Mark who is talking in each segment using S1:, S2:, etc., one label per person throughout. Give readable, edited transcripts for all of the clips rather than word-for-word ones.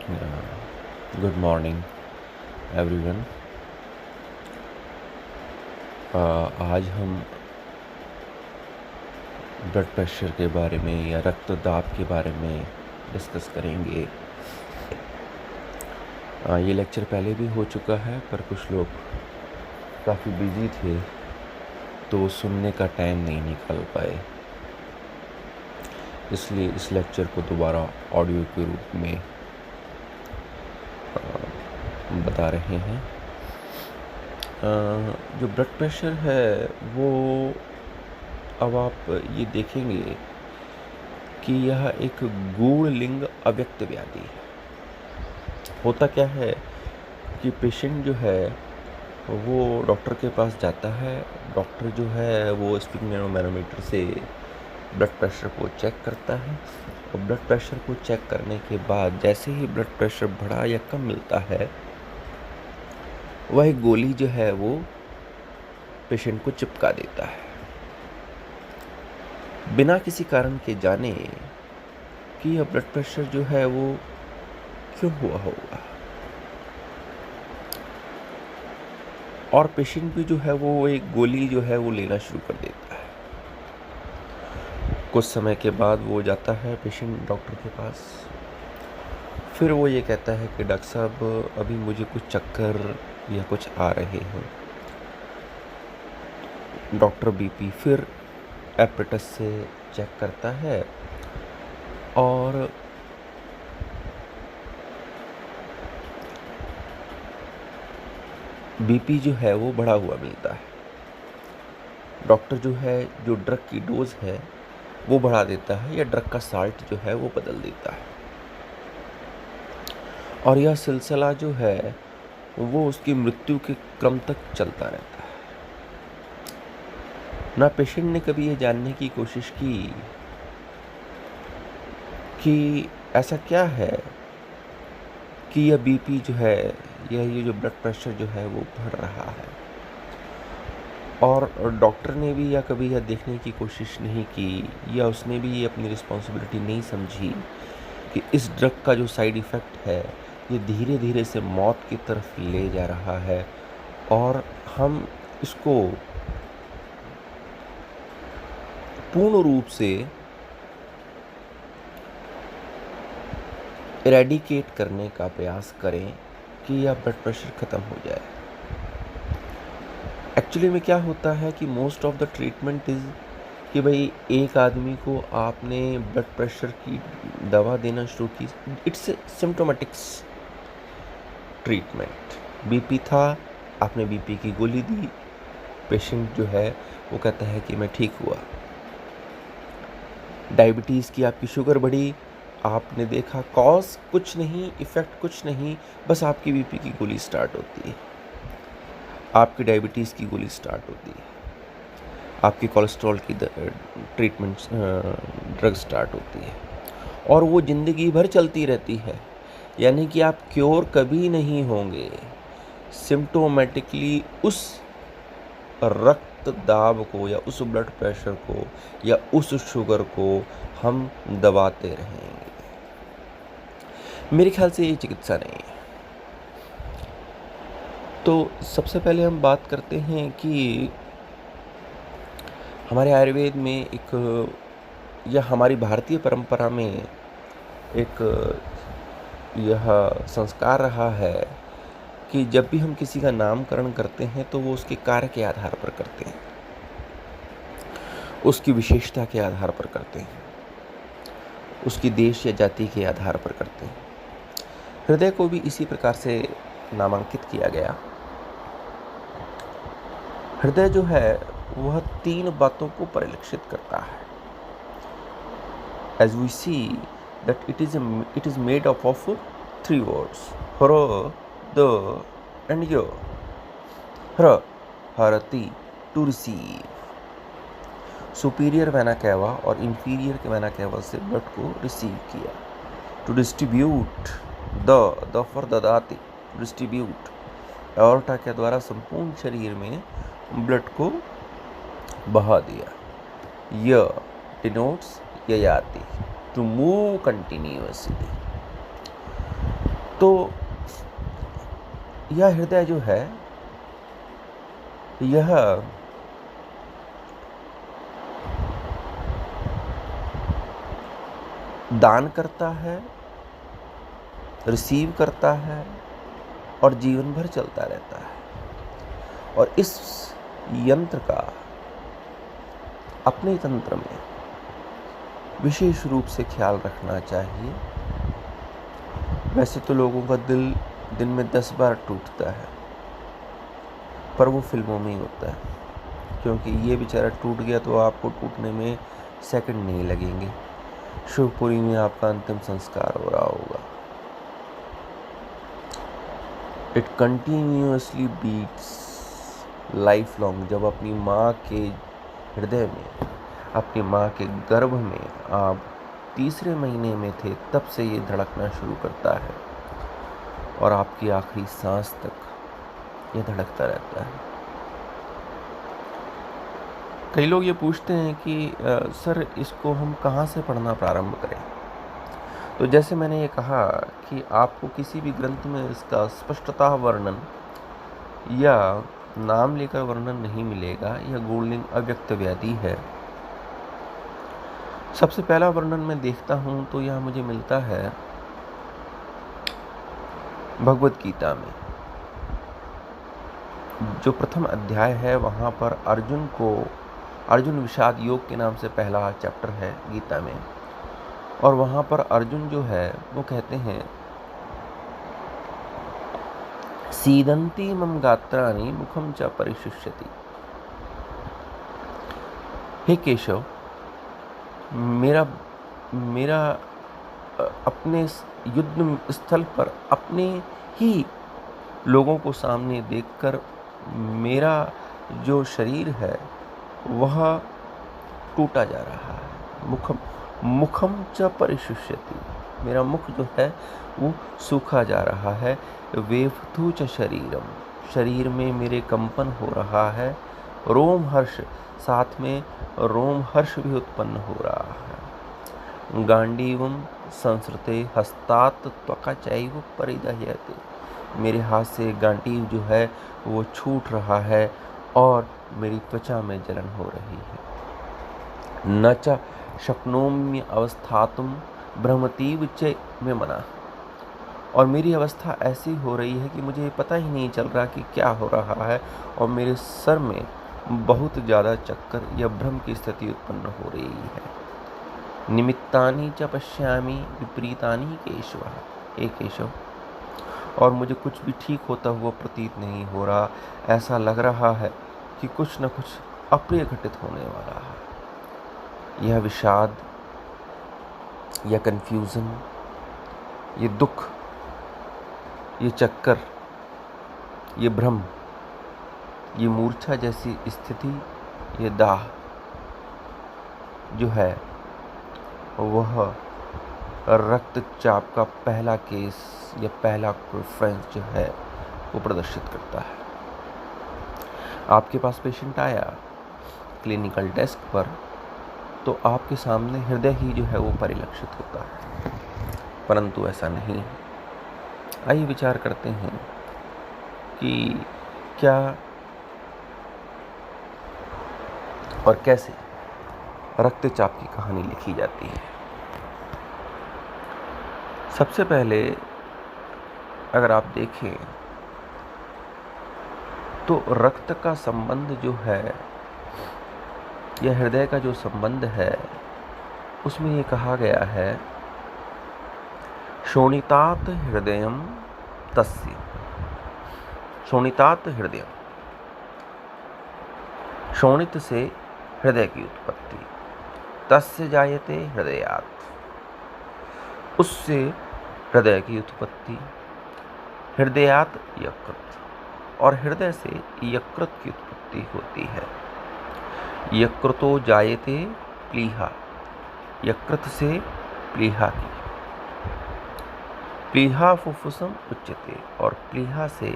S1: Good morning everyone. आज हम blood pressure के बारे में या रक्तदाब के बारे में डिस्कस करेंगे। ये लेक्चर पहले भी हो चुका है, पर कुछ लोग काफ़ी बिजी थे तो सुनने का टाइम नहीं निकाल पाए, इसलिए इस लेक्चर को दोबारा ऑडियो के रूप में बता रहे हैं। जो ब्लड प्रेशर है वो अब आप ये देखेंगे कि यह एक गूढ़ लिंग अव्यक्त व्याधि है। होता क्या है कि पेशेंट जो है वो डॉक्टर के पास जाता है। डॉक्टर जो है वो स्फिग्नोमेरोमीटर से ब्लड प्रेशर को चेक करता है और ब्लड प्रेशर को चेक करने के बाद जैसे ही ब्लड प्रेशर बढ़ा या कम मिलता है, वह गोली जो है वो पेशेंट को चिपका देता है, बिना किसी कारण के जाने कि यह ब्लड प्रेशर जो है वो क्यों हुआ होगा। और पेशेंट भी जो है वो एक गोली जो है वो लेना शुरू कर देता है। कुछ समय के बाद वो जाता है पेशेंट डॉक्टर के पास। फिर वो ये कहता है कि डॉक्टर साहब अभी मुझे कुछ चक्कर या कुछ आ रहे हैं। डॉक्टर बीपी फिर एपरेटस से चेक करता है और बीपी जो है वो बढ़ा हुआ मिलता है। डॉक्टर जो है जो ड्रग की डोज है वो बढ़ा देता है या ड्रग का साल्ट जो है वो बदल देता है, और यह सिलसिला जो है वो उसकी मृत्यु के क्रम तक चलता रहता है। ना पेशेंट ने कभी ये जानने की कोशिश की कि ऐसा क्या है कि यह बीपी जो है या ये जो ब्लड प्रेशर जो है वो बढ़ रहा है, और डॉक्टर ने भी या कभी यह देखने की कोशिश नहीं की या उसने भी ये अपनी रिस्पॉन्सिबिलिटी नहीं समझी कि इस ड्रग का जो साइड इफ़ेक्ट है ये धीरे धीरे से मौत की तरफ ले जा रहा है और हम इसको पूर्ण रूप से इरेडिकेट करने का प्रयास करें कि यह ब्लड प्रेशर ख़त्म हो जाए। एक्चुअली में क्या होता है कि most of the treatment is कि भाई एक आदमी को आपने ब्लड प्रेशर की दवा देना शुरू की। It's सिम्टोमेटिक्स treatment. बीपी था, आपने बीपी की गोली दी, पेशेंट जो है वो कहता है कि मैं ठीक हुआ। डायबिटीज़ की आपकी शुगर बढ़ी, आपने देखा कॉज कुछ नहीं, इफ़ेक्ट कुछ नहीं, बस आपकी बीपी की गोली स्टार्ट होती है, आपकी डायबिटीज़ की गोली स्टार्ट होती है, आपकी कोलेस्ट्रॉल की ट्रीटमेंट ड्रग स्टार्ट होती है, और वो ज़िंदगी भर चलती रहती है। यानी कि आप क्योर कभी नहीं होंगे। सिम्टोमेटिकली उस रक्त दाब को या उस ब्लड प्रेशर को या उस शुगर को हम दबाते रहेंगे। मेरे ख्याल से ये चिकित्सा नहीं है। तो सबसे पहले हम बात करते हैं कि हमारे आयुर्वेद में एक या हमारी भारतीय परंपरा में एक यह संस्कार रहा है कि जब भी हम किसी का नामकरण करते हैं तो वो उसके कार्य के आधार पर करते हैं, उसकी विशेषता के आधार पर करते हैं, उसकी देश या जाति के आधार पर करते हैं। हृदय को भी इसी प्रकार से नामांकित किया गया। हृदय जो है वह 3 बातों को परिलक्षित करता है। As we see that it is made up of 3 words: hra, the and ya. hra, harati, to receive. Superior vena cava और इंफीरियर वेना कैवा से ब्लड को रिसीव किया। टू डिस्ट्रीब्यूट, द फॉर ददाती, डिस्ट्रीब्यूट, एओर्टा के द्वारा संपूर्ण शरीर में ब्लड को बहा दिया। य डिनोट्स ययाति, टू मूव कंटिन्यूअसली। तो यह हृदय जो है, यह दान करता है, रिसीव करता है और जीवन भर चलता रहता है। और इस यंत्र का अपने तंत्र में विशेष रूप से ख्याल रखना चाहिए। वैसे तो लोगों का दिल दिन में 10 बार टूटता है, पर वो फिल्मों में ही होता है, क्योंकि ये बेचारा टूट गया तो आपको टूटने में सेकंड नहीं लगेंगे। शिवपुरी में आपका अंतिम संस्कार हो रहा होगा। It continuously beats life long. जब अपनी माँ के हृदय में, अपनी माँ के गर्भ में आप तीसरे महीने में थे, तब से ये धड़कना शुरू करता है और आपकी आखिरी सांस तक ये धड़कता रहता है। कई लोग ये पूछते हैं कि सर इसको हम कहाँ से पढ़ना प्रारंभ करें। तो जैसे मैंने ये कहा कि आपको किसी भी ग्रंथ में इसका स्पष्टतः वर्णन या नाम लेकर वर्णन नहीं मिलेगा। यह गूढ़लिंग अव्यक्त व्याधि है। सबसे पहला वर्णन मैं देखता हूँ तो यह मुझे मिलता है भगवत गीता में। जो प्रथम अध्याय है वहाँ पर अर्जुन विषाद योग के नाम से पहला चैप्टर है गीता में। और वहाँ पर अर्जुन जो है वो कहते हैं, सीदंती मम गात्राणि मुखम च परिशुष्यति। हे केशव, मेरा अपने युद्ध स्थल पर अपने ही लोगों को सामने देखकर मेरा जो शरीर है वह टूटा जा रहा है। मुखम च परिशुष्यति, मेरा मुख जो है वो सूखा जा रहा है। वेवथु च शरीरम, शरीर में मेरे कंपन हो रहा है। रोम हर्ष, साथ में रोम हर्ष भी उत्पन्न हो रहा है। गांडीवम संसृते हस्तात त्वका चैव परिदह्यते, मेरे हाथ से गांडीव जो है वो छूट रहा है और मेरी त्वचा में जलन हो रही है। न च शक्नोम्य अवस्थातुम भ्रमतीव च में मना, और मेरी अवस्था ऐसी हो रही है कि मुझे पता ही नहीं चल रहा कि क्या हो रहा है, और मेरे सर में बहुत ज़्यादा चक्कर या भ्रम की स्थिति उत्पन्न हो रही है। निमित्तानि च पश्यामि विपरीतानि केशव, हे केशव, और मुझे कुछ भी ठीक होता हुआ प्रतीत नहीं हो रहा। ऐसा लग रहा है कि कुछ न कुछ अप्रिय घटित होने वाला है। यह विषाद, यह कन्फ्यूज़न, ये दुख, ये चक्कर, ये भ्रम, ये मूर्छा जैसी स्थिति, ये दाह जो है वह रक्तचाप का पहला केस या पहला प्रेफरेंस जो है वो प्रदर्शित करता है। आपके पास पेशेंट आया क्लिनिकल डेस्क पर, तो आपके सामने हृदय ही जो है वो परिलक्षित होता है, परंतु ऐसा नहीं। आइए विचार करते हैं कि क्या और कैसे रक्तचाप की कहानी लिखी जाती है। सबसे पहले अगर आप देखें तो रक्त का संबंध जो है, यह हृदय का जो संबंध है, उसमें ये कहा गया है शोणितात हृदयम तस्य। शोणितात हृदय, शोणित से हृदय की उत्पत्ति। तस्य जायते हृदयात्, उससे हृदय की उत्पत्ति। हृदयात् यकृत, और हृदय से यकृत की उत्पत्ति होती है। यकृतो जायते प्लीहा, यकृत से प्लीहा की। प्लीहा फुफ्फुसम उच्यते, और प्लीहा से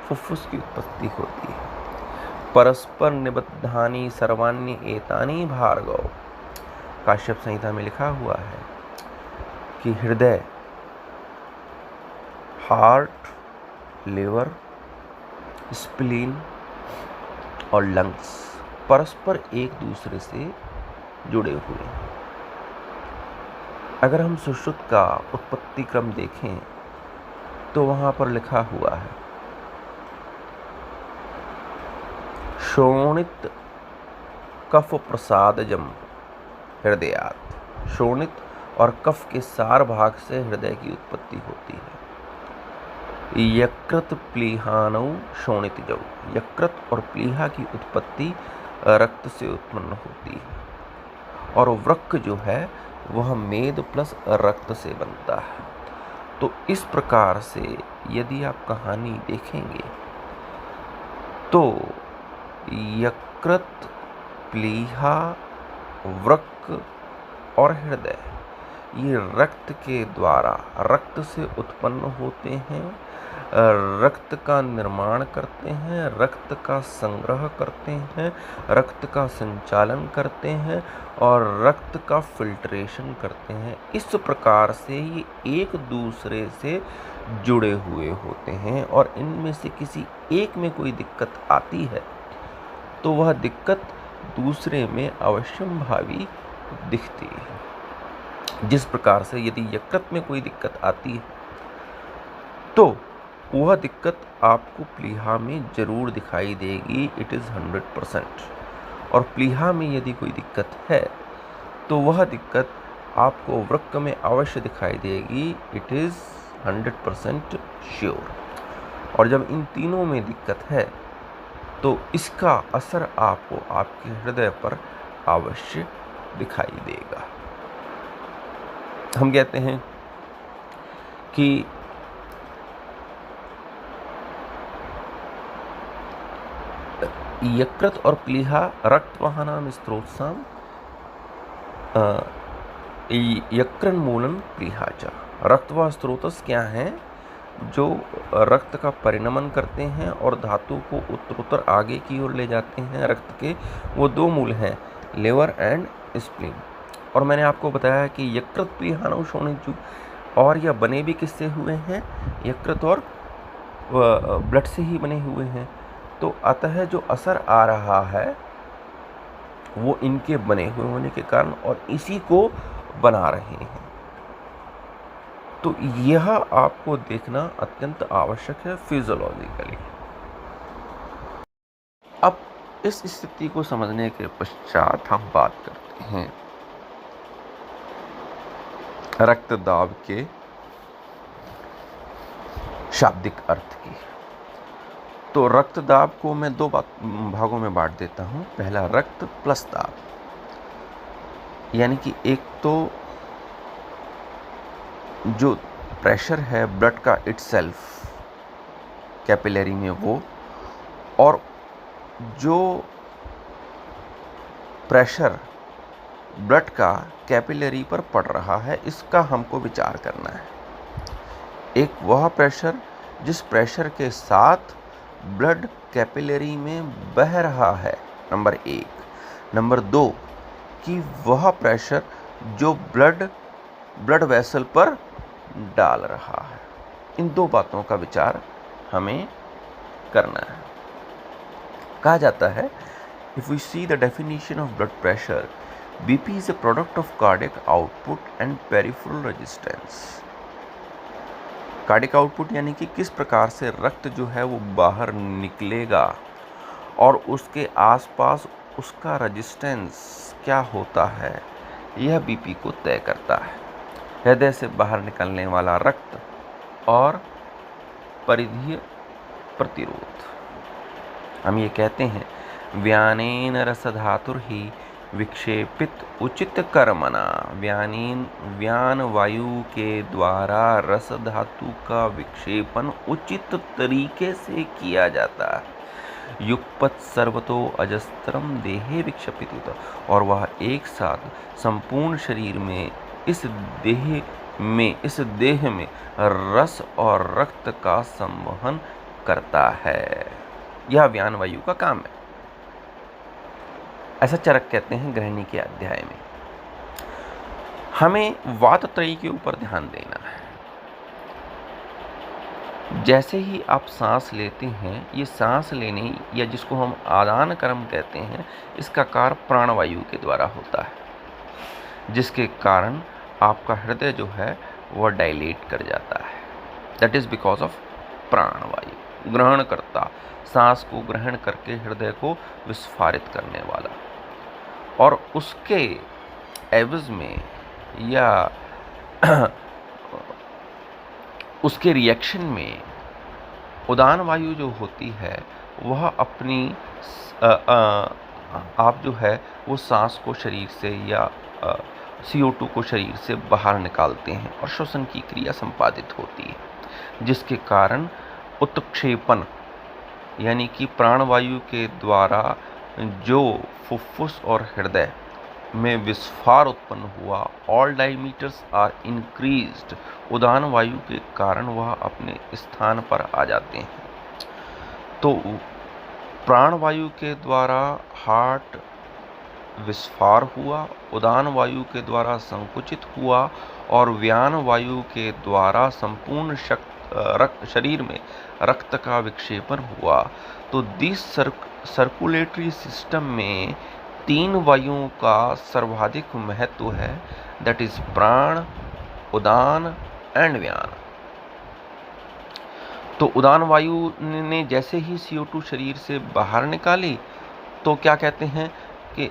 S1: फुफ्फुस की उत्पत्ति होती है। परस्पर निबद्धानि सर्वाण्य एतानि भार्गव, काश्यप संहिता में लिखा हुआ है कि हृदय हार्ट, लिवर, स्प्लीन और लंग्स परस्पर एक दूसरे से जुड़े हुए हैं। अगर हम सुश्रुत का उत्पत्ति क्रम देखें तो वहां पर लिखा हुआ है शोणित कफ प्रसादजम हृदयात्। शोणित और कफ के सार भाग से हृदय की उत्पत्ति होती है। यकृत प्लीहानौ शोणितजौ। यकृत और प्लीहा की उत्पत्ति रक्त से उत्पन्न होती है और वृक्क जो है वह मेद प्लस रक्त से बनता है। तो इस प्रकार से यदि आप कहानी देखेंगे तो यकृत, प्लीहा, वृक्क और हृदय ये रक्त के द्वारा रक्त से उत्पन्न होते हैं, रक्त का निर्माण करते हैं, रक्त का संग्रह करते हैं, रक्त का संचालन करते हैं और रक्त का फिल्ट्रेशन करते हैं। इस प्रकार से ये एक दूसरे से जुड़े हुए होते हैं और इनमें से किसी एक में कोई दिक्कत आती है तो वह दिक्कत दूसरे में अवश्यंभावी दिखती है। जिस प्रकार से यदि यकृत में कोई दिक्कत आती है तो वह दिक्कत आपको प्लीहा में जरूर दिखाई देगी, इट इज़ 100%। और प्लीहा में यदि कोई दिक्कत है तो वह दिक्कत आपको वृक्क में अवश्य दिखाई देगी, इट इज़ 100% श्योर। और जब इन तीनों में दिक्कत है तो इसका असर आपको आपके हृदय पर अवश्य दिखाई देगा। हम कहते हैं कि यकृत और प्लीहा रक्तवाहनाम स्त्रोत्साम यकृन मूलन प्लीहा च। रक्तवाह स्त्रोतस क्या हैं? जो रक्त का परिणमन करते हैं और धातु को उत्तरोत्तर आगे की ओर ले जाते हैं रक्त के, वो दो मूल हैं, लिवर एंड स्प्लीन। और मैंने आपको बताया कि यकृत प्लीहानौ शोणितजौ, और यह बने भी किससे हुए हैं? यकृत और ब्लड से ही बने हुए हैं। तो अतः जो असर आ रहा है वो इनके बने हुए होने के कारण और इसी को बना रहे हैं। तो यह आपको देखना अत्यंत आवश्यक है फिजियोलॉजिकली। अब इस स्थिति को समझने के पश्चात हम बात करते हैं रक्तदाब के शाब्दिक अर्थ की। तो रक्तदाब को मैं दो भागों में बांट देता हूं। पहला रक्त प्लस दाब, यानी कि एक तो जो प्रेशर है ब्लड का इटसेल्फ कैपिलरी में वो, और जो प्रेशर ब्लड का कैपिलरी पर पड़ रहा है इसका हमको विचार करना है। एक वह प्रेशर जिस प्रेशर के साथ ब्लड कैपिलरी में बह रहा है, नंबर एक। नंबर दो कि वह प्रेशर जो ब्लड वेसल पर डाल रहा है। इन दो बातों का विचार हमें करना है। कहा जाता है, if we see the definition of blood pressure, BP is a product of cardiac output and peripheral resistance. Cardiac output यानी कि किस प्रकार से रक्त जो है वो बाहर निकलेगा और उसके आसपास उसका रेजिस्टेंस क्या होता है, यह बीपी को तय करता है। हृदय से बाहर निकलने वाला रक्त और परिधीय प्रतिरोध। हम ये कहते हैं व्यानेन रसधातुर्हि विक्षेपित उचित कर्मणा। व्यान वायु के द्वारा रस धातु का विक्षेपण उचित तरीके से किया जाता है। युगपत सर्वतो अजस्त्रम देहे विक्षेपित, और वह एक साथ संपूर्ण शरीर में इस देह में रस और रक्त का संवहन करता है। यह व्यान वायु का काम है, ऐसा चरक कहते हैं गृहिणी के अध्याय में। हमें वातत्रयी के ऊपर ध्यान देना है। जैसे ही आप सांस लेते हैं, ये सांस लेने या जिसको हम आदान क्रम कहते हैं, इसका कार्य प्राणवायु के द्वारा होता है, जिसके कारण आपका हृदय जो है वह डायलेट कर जाता है। दैट इज बिकॉज ऑफ प्राणवायु, ग्रहण करता, सांस को ग्रहण करके हृदय को विस्फारित करने वाला। और उसके एवज में या उसके रिएक्शन में उदान वायु जो होती है वह अपनी आप जो है वो सांस को शरीर से या CO2 को शरीर से बाहर निकालते हैं और श्वसन की क्रिया संपादित होती है, जिसके कारण उत्क्षेपण यानी कि प्राणवायु के द्वारा जो फुफ्फुस और हृदय में विस्फार उत्पन्न हुआ, ऑल डायमीटर्स आर इंक्रीज्ड, उदान वायु के कारण वह अपने स्थान पर आ जाते हैं। तो प्राणवायु के द्वारा हार्ट विस्फार हुआ, उदान वायु के द्वारा संकुचित हुआ और व्यान वायु के द्वारा संपूर्ण शरीर में रक्त का विक्षेपण हुआ। तो दिस सर्कुलेटरी सिस्टम में 3 वायुओं का सर्वाधिक महत्व है, दैट इज प्राण, उदान एंड व्यान। तो उदान वायु ने जैसे ही CO2 शरीर से बाहर निकाली तो क्या कहते हैं कि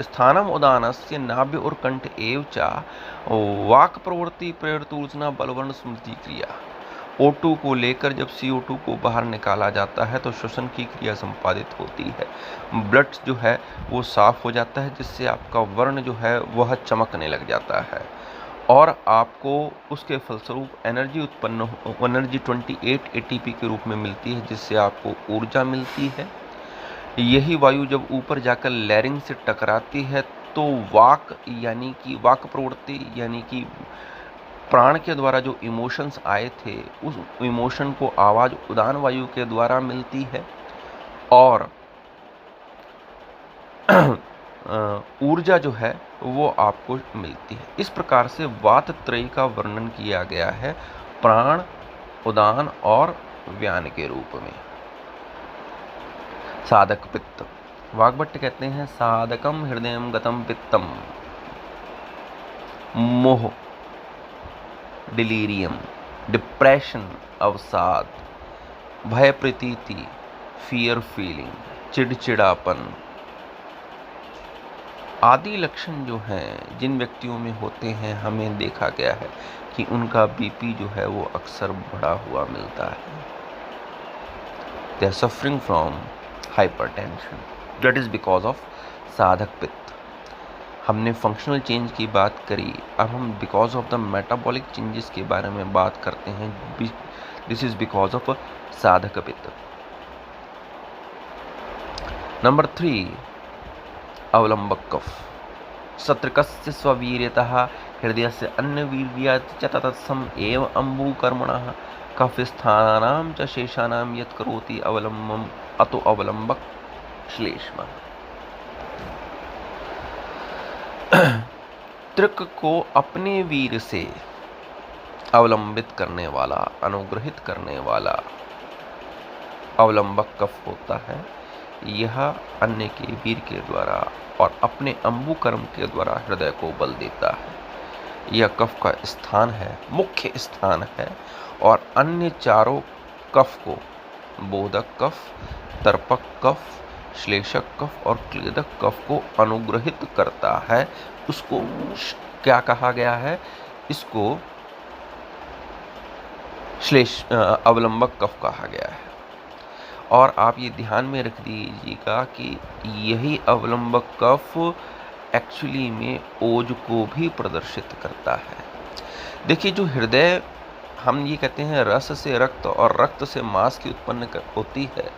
S1: स्थानम उदानस्य नाभ्य और कंठ एव च वाक प्रवृत्ति प्रेरतूर्जना बलवर्ण स्मृति क्रिया। O2 को लेकर जब CO2 को बाहर निकाला जाता है तो श्वसन की क्रिया संपादित होती है, ब्लड जो है वो साफ हो जाता है, जिससे आपका वर्ण जो है वह चमकने लग जाता है और आपको उसके फलस्वरूप एनर्जी 28 ATP के रूप में मिलती है, जिससे आपको ऊर्जा मिलती है। यही वायु जब ऊपर जाकर लैरिंग से टकराती है तो वाक यानी कि वाक प्रवृत्ति यानी कि प्राण के द्वारा जो इमोशंस आए थे उस इमोशन को आवाज उदान वायु के द्वारा मिलती है और ऊर्जा जो है वो आपको मिलती है। इस प्रकार से वात त्रयी का वर्णन किया गया है प्राण, उदान और व्यान के रूप में। साधक पित्त, वाग्भट्ट कहते हैं साधकम हृदयम गतम पित्तम, मोह, डिलीरियम, डिप्रेशन, अवसाद, भय प्रतीति, फियर फीलिंग, चिड़चिड़ापन आदि लक्षण जो हैं जिन व्यक्तियों में होते हैं, हमें देखा गया है कि उनका BP जो है वो अक्सर बढ़ा हुआ मिलता है। They are suffering from hypertension, that is because of साधक पित्त। हमने फंक्शनल चेंज की बात करी, अब हम because of the metabolic changes के बारे में बात करते हैं। दिस इज बिकॉज ऑफ साधक पित्त। नंबर 3, अवलंबक कफ। सत्रकस्य स्ववीर्यतः हृदयस्य अन्यवीर्यात् च तत्सम एव अम्बुकर्मणः कफस्थानानां च शेषानां यत् करोति अवलम्बम् अतो अवलंबक श्लेष्म। तृक को अपने वीर से अवलंबित करने वाला, अनुग्रहित करने वाला अवलंबक कफ होता है। यह अन्य के वीर के द्वारा और अपने अंबुकर्म के द्वारा हृदय को बल देता है। यह कफ का स्थान है, मुख्य स्थान है और अन्य चारों कफ को बोधक कफ, तर्पक कफ, श्लेषक कफ और क्लेदक कफ को अनुग्रहित करता है। उसको क्या कहा गया है? इसको अवलंबक कफ कहा गया है। और आप ये ध्यान में रख दीजिएगा कि यही अवलंबक कफ एक्चुअली में ओज को भी प्रदर्शित करता है। देखिए, जो हृदय, हम ये कहते हैं रस से रक्त और रक्त से मांस की उत्पन्न होती है,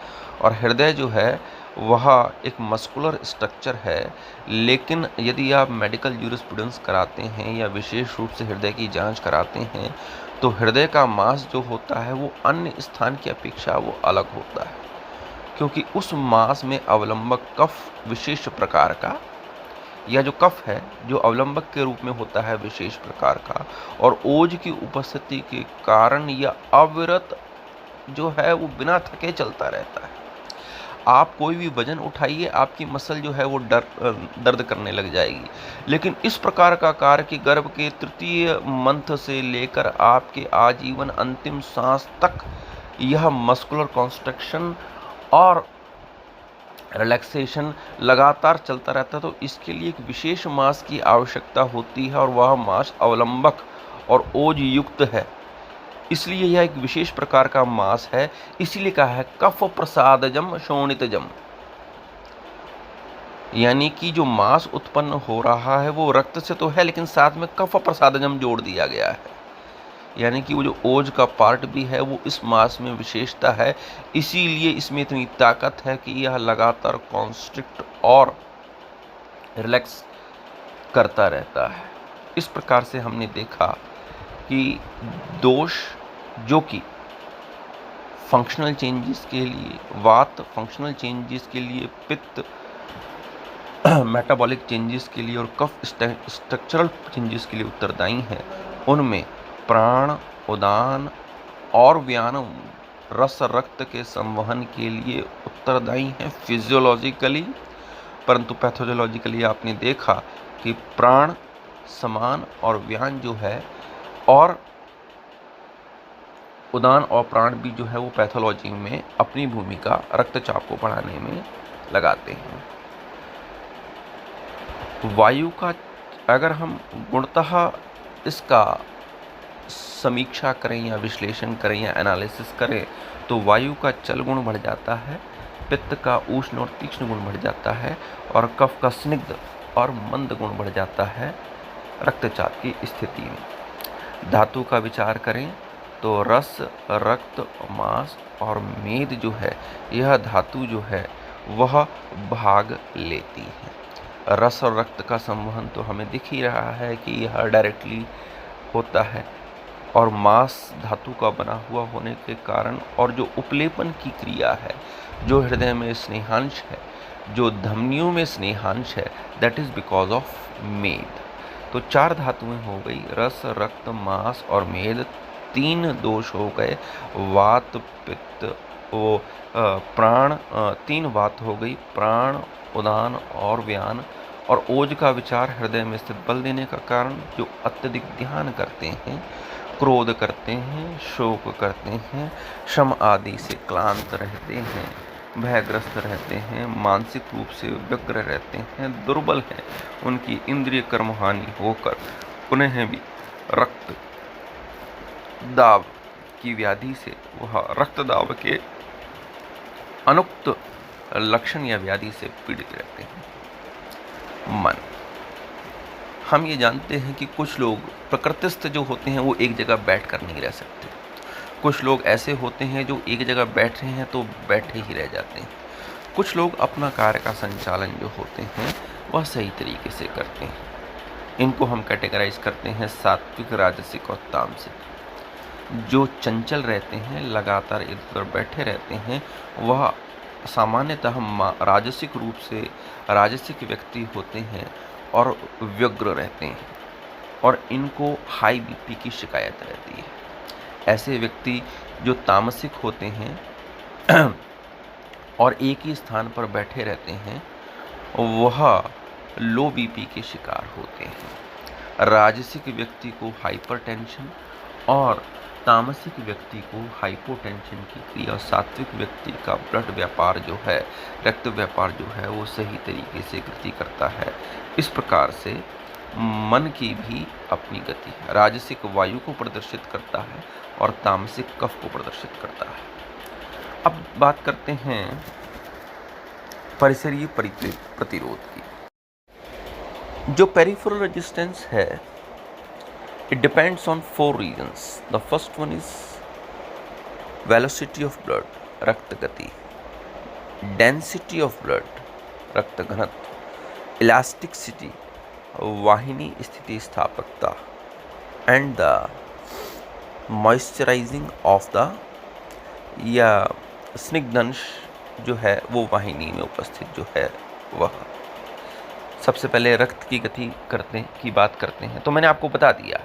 S1: और हृदय जो है वह एक मस्कुलर स्ट्रक्चर है। लेकिन यदि आप मेडिकल ज्यूरिस्प्रूडेंस कराते हैं या विशेष रूप से हृदय की जांच कराते हैं तो हृदय का मांस जो होता है वो अन्य स्थान की अपेक्षा वो अलग होता है, क्योंकि उस मांस में अवलंबक कफ विशेष प्रकार का या जो कफ है, जो अवलंबक के रूप में होता है विशेष प्रकार का, और ओज की उपस्थिति के कारण यह अविरत जो है वो बिना थके चलता रहता है। आप कोई भी वजन उठाइए, आपकी मसल जो है वो दर्द करने लग जाएगी। लेकिन इस प्रकार का कार्य कि गर्भ के तृतीय मंथ से लेकर आपके आजीवन अंतिम सांस तक यह मस्कुलर कॉन्स्ट्रक्शन और रिलैक्सेशन लगातार चलता रहता है, तो इसके लिए एक विशेष मांस की आवश्यकता होती है, और वह मांस अवलंबक और ओज युक्त है। इसलिए यह एक विशेष प्रकार का मांस है। इसीलिए कहा है कफ प्रसादजम शोणितजम, यानी कि जो मांस उत्पन्न हो रहा है वो रक्त से तो है, लेकिन साथ में कफ प्रसादजम जोड़ दिया गया है, यानी कि वो जो ओज का पार्ट भी है वो इस मांस में विशेषता है। इसीलिए इसमें इतनी ताकत है कि यह लगातार कॉन्स्ट्रिक्ट और रिलैक्स करता रहता है। इस प्रकार से हमने देखा कि दोष जो कि फंक्शनल चेंजेस के लिए, वात फंक्शनल चेंजेस के लिए, पित्त मेटाबॉलिक चेंजेस के लिए, और कफ स्ट्रक्चरल चेंजेस के लिए उत्तरदायी हैं। उनमें प्राण, उदान और व्यान रस रक्त के संवहन के लिए उत्तरदायी हैं फिजियोलॉजिकली, परंतु पैथोलॉजिकली आपने देखा कि प्राण, समान और व्यान जो है, और उदान और प्राण भी जो है वो पैथोलॉजी में अपनी भूमिका रक्तचाप को बढ़ाने में लगाते हैं। वायु का अगर हम गुणतः इसका समीक्षा करें या विश्लेषण करें या एनालिसिस करें, तो वायु का चल गुण बढ़ जाता है, पित्त का उष्ण और तीक्ष्ण गुण बढ़ जाता है, और कफ का स्निग्ध और मंद गुण बढ़ जाता है रक्तचाप की स्थिति में। धातु का विचार करें तो रस, रक्त, मांस और मेद जो है, यह धातु जो है वह भाग लेती है। रस और रक्त का संवहन तो हमें दिख ही रहा है कि यह डायरेक्टली होता है, और मांस धातु का बना हुआ होने के कारण, और जो उपलेपन की क्रिया है, जो हृदय में स्नेहांश है, जो धमनियों में स्नेहांश है, दैट इज बिकॉज ऑफ मेद। तो 4 धातुएं हो गई, रस, रक्त, मांस और मेद। 3 दोष हो गए, वात, पित्त, वो प्राण, 3 वात हो गई, प्राण, उदान और व्यान। और ओज का विचार हृदय में स्थित बल देने का कारण, जो अत्यधिक ध्यान करते हैं, क्रोध करते हैं, शोक करते हैं, श्रम आदि से क्लांत रहते हैं, भयग्रस्त रहते हैं, मानसिक रूप से व्यग्र रहते हैं, दुर्बल हैं, उनकी इंद्रिय कर्म हानि होकर उन्हें भी रक्त दाब की व्याधि से, वह रक्त दाब के अनुक्त लक्षण या व्याधि से पीड़ित रहते हैं। मन, हम ये जानते हैं कि कुछ लोग प्रकृतिस्थ जो होते हैं वो एक जगह बैठ कर नहीं रह सकते। कुछ लोग ऐसे होते हैं जो एक जगह बैठे हैं तो बैठे ही रह जाते हैं। कुछ लोग अपना कार्य का संचालन जो होते हैं वह सही तरीके से करते हैं। इनको हम कैटेगराइज करते हैं सात्विक, राजसिक और तामसिक। जो चंचल रहते हैं, लगातार इधर उधर बैठे रहते हैं, वह सामान्यतः राजसिक रूप से राजसिक व्यक्ति होते हैं और व्यग्र रहते हैं, और इनको हाई बीपी की शिकायत रहती है। ऐसे व्यक्ति जो तामसिक होते हैं और एक ही स्थान पर बैठे रहते हैं, वह लो बीपी के शिकार होते हैं। राजसिक व्यक्ति को हाइपरटेंशन और तामसिक व्यक्ति को हाइपोटेंशन की क्रिया, और सात्विक व्यक्ति का ब्लड व्यापार जो है, रक्त व्यापार जो है, वो सही तरीके से गति करता है। इस प्रकार से मन की भी अपनी गति है। राजसिक वायु को प्रदर्शित करता है और तामसिक कफ को प्रदर्शित करता है। अब बात करते हैं परिसरीय प्रतिरोध की। जो पेरिफेरल रेजिस्टेंस है, it depends on 4 reasons. The first one is velocity of blood, रक्त गति, density of blood, रक्त घनत्व, elasticity, वाहिनी स्थिति स्थापकता, and the moisturizing of the, या स्निग्धांश जो है वो वाहिनी में उपस्थित जो है वह। सबसे पहले रक्त की गति की बात करते हैं। तो मैंने आपको बता दिया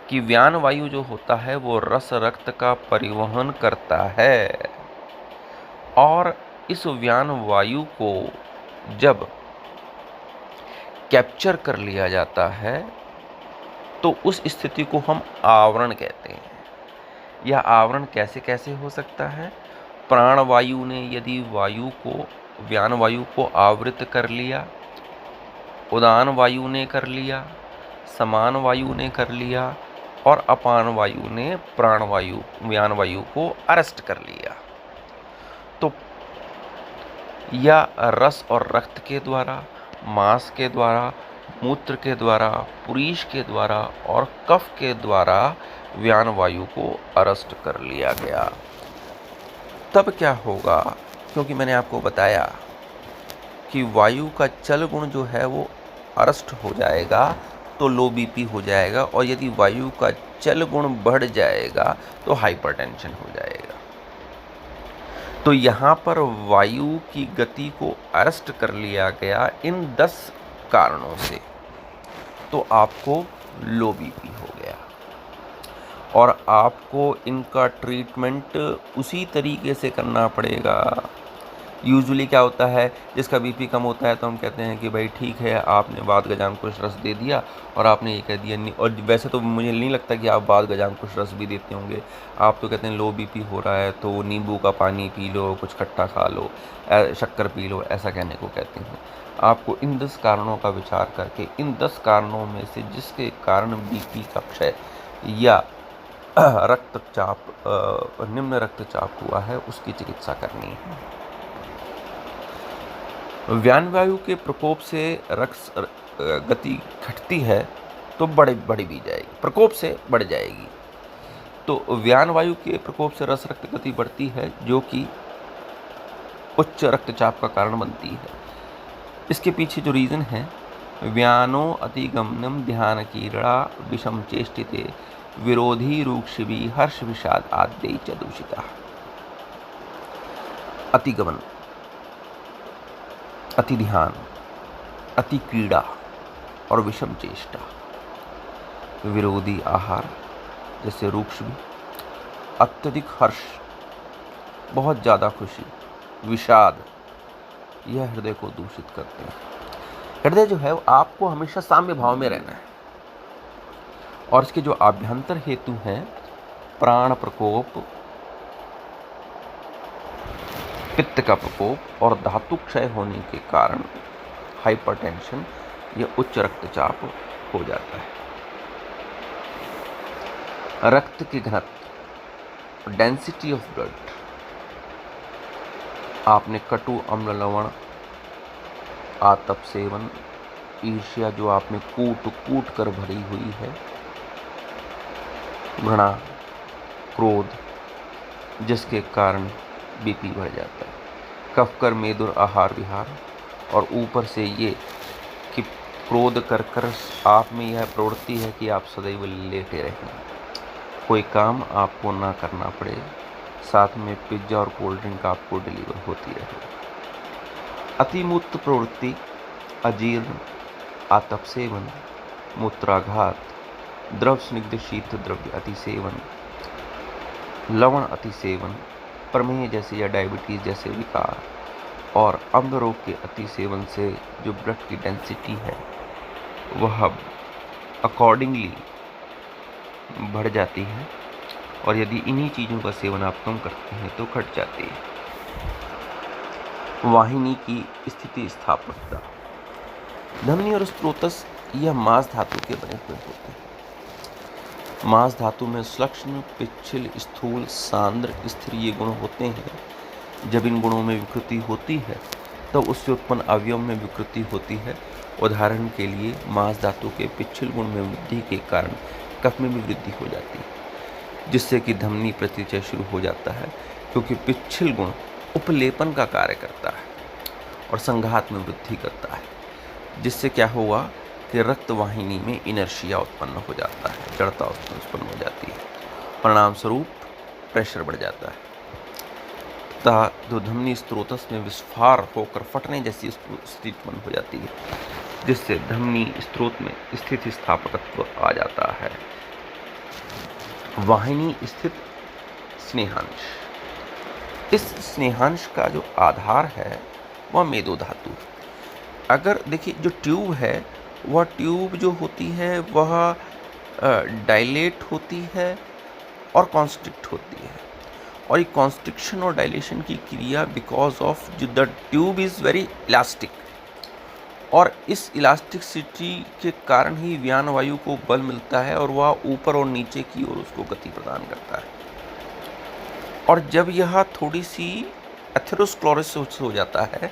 S1: कि व्यान वायु जो होता है वो रस रक्त का परिवहन करता है, और इस व्यान वायु को जब कैप्चर कर लिया जाता है तो उस स्थिति को हम आवरण कहते हैं। यह आवरण कैसे कैसे हो सकता है? प्राण वायु ने यदि व्यान वायु को आवृत कर लिया, उदान वायु ने कर लिया, समान वायु ने कर लिया, और अपान वायु ने व्यान वायु को अरेस्ट कर लिया, तो या रस और रक्त के द्वारा, मांस के द्वारा, मूत्र के द्वारा, पुरीष के द्वारा और कफ के द्वारा व्यान वायु को अरेस्ट कर लिया गया, तब क्या होगा? क्योंकि मैंने आपको बताया कि वायु का चल गुण जो है वो अरेस्ट हो जाएगा तो लो बीपी हो जाएगा, और यदि वायु का चल गुण बढ़ जाएगा तो हाइपरटेंशन हो जाएगा। तो यहाँ पर वायु की गति को अरेस्ट कर लिया गया इन 10 कारणों से, तो आपको लो बीपी हो गया, और आपको इनका ट्रीटमेंट उसी तरीके से करना पड़ेगा। यूजुअली क्या होता है, जिसका बीपी कम होता है तो हम कहते हैं कि भाई ठीक है, आपने वात गजांकुश रस दे दिया और आपने ये कह दिया नहीं, और वैसे तो मुझे नहीं लगता कि आप वात गजांकुश रस भी देते होंगे। आप तो कहते हैं लो बीपी हो रहा है तो नींबू का पानी पी लो, कुछ खट्टा खा लो, शक्कर पी लो, ऐसा कहने को कहते हैं। आपको इन 10 कारणों का विचार करके इन 10 कारणों में से जिसके कारण बीपी का क्षय या रक्तचाप, निम्न रक्तचाप हुआ है, उसकी चिकित्सा करनी है। व्यान वायु के प्रकोप से रक्त गति घटती है तो बढ़ी भी जाएगी, प्रकोप से बढ़ जाएगी। तो व्यान वायु के प्रकोप से रस रक्त गति बढ़ती है, जो कि उच्च रक्तचाप का कारण बनती है। इसके पीछे जो रीज़न है, व्यानो अतिगमनम ध्यान कीड़ा विषम चेष्टिते विरोधी रूक्षिभी हर्ष विषाद आद्य च दूषिता। अतिगमन, अति ध्यान, अति क्रीड़ा और विषम चेष्टा, विरोधी आहार जैसे रूक्ष भी, अत्यधिक हर्ष, बहुत ज़्यादा खुशी, विषाद, यह हृदय को दूषित करते हैं। हृदय जो है आपको हमेशा साम्य भाव में रहना है, और इसके जो आभ्यंतर हेतु हैं, प्राण प्रकोप, पित्त का प्रकोप और धातु क्षय होने के कारण हाइपरटेंशन या उच्च रक्तचाप हो जाता है। रक्त की घनत्व, डेंसिटी ऑफ ब्लड, आपने कटु अम्ल लवण, आतप सेवन, ईर्ष्या जो आपने कूट कर भरी हुई है, घृणा, क्रोध, जिसके कारण बीपी बढ़ जाता है, कफकर मेदुर आहार विहार, और ऊपर से ये कि क्रोध कर आप में यह प्रवृत्ति है कि आप सदैव लेटे रहें, कोई काम आपको ना करना पड़े, साथ में पिज्जा और कोल्ड ड्रिंक आपको डिलीवर होती रहे। अतिमूत्र प्रवृत्ति, अजीर्ण, आतप सेवन, मूत्राघात, द्रव स्निग्ध शीत द्रव्य अतिसेवन, लवण अतिसेवन, प्रमेह जैसे या डायबिटीज़ जैसे विकार, और अम्ल रोग के अतिसेवन से जो ब्लड की डेंसिटी है वह अकॉर्डिंगली बढ़ जाती है, और यदि इन्हीं चीज़ों का सेवन आप कम करते हैं तो घट जाती है। वाहिनी की स्थिति स्थापकता, धमनी और स्त्रोतस यह मांस धातु के बने हुए होते हैं। मांस धातु में श्लक्ष्ण, पिच्छल, स्थूल, सांद्र, स्थिर ये गुण होते हैं। जब इन गुणों में विकृति होती है तो उससे उत्पन्न अवयव में विकृति होती है। उदाहरण के लिए मांस धातु के पिच्छल गुण में वृद्धि के कारण कफ में भी वृद्धि हो जाती है, जिससे कि धमनी प्रतिचय शुरू हो जाता है, क्योंकि पिच्छल गुण उपलेपन का कार्य करता है और संघात में वृद्धि करता है, जिससे क्या होगा कि रक्त वाहिनी में इनर्शिया उत्पन्न हो जाता है, जड़ता उत्पन्न हो जाती है, परिणाम स्वरूप प्रेशर बढ़ जाता है तथा धमनी स्त्रोतस में विस्फार होकर फटने जैसी स्थिति उत्पन्न हो जाती है, जिससे धमनी स्त्रोत में स्थिति स्थापकत्व आ जाता है। वाहिनी स्थित स्नेहांश। इस स्नेहांश का जो आधार है वह मेदो धातु। अगर देखिए जो ट्यूब है वह ट्यूब जो होती है वह डायलेट होती है और कॉन्स्ट्रिक्ट होती है, और ये कॉन्स्ट्रिक्शन और डायलेशन की क्रिया बिकॉज ऑफ जो the tube is very elastic, और इस इलास्टिसिटी के कारण ही व्यान वायु को बल मिलता है और वह ऊपर और नीचे की ओर उसको गति प्रदान करता है। और जब यह थोड़ी सी एथेरोस्क्लेरोसिस हो जाता है,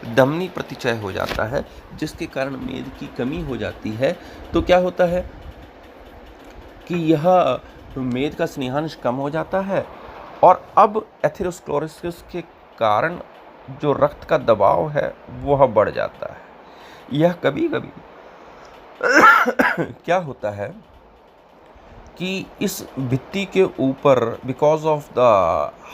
S1: धमनी प्रतिचय हो जाता है, जिसके कारण मेद की कमी हो जाती है, तो क्या होता है कि यह मेद का स्नेहांश कम हो जाता है, और अब एथेरोस्क्लेरोसिस के कारण जो रक्त का दबाव है वह बढ़ जाता है। यह कभी कभी क्या होता है कि इस भित्ति के ऊपर because of the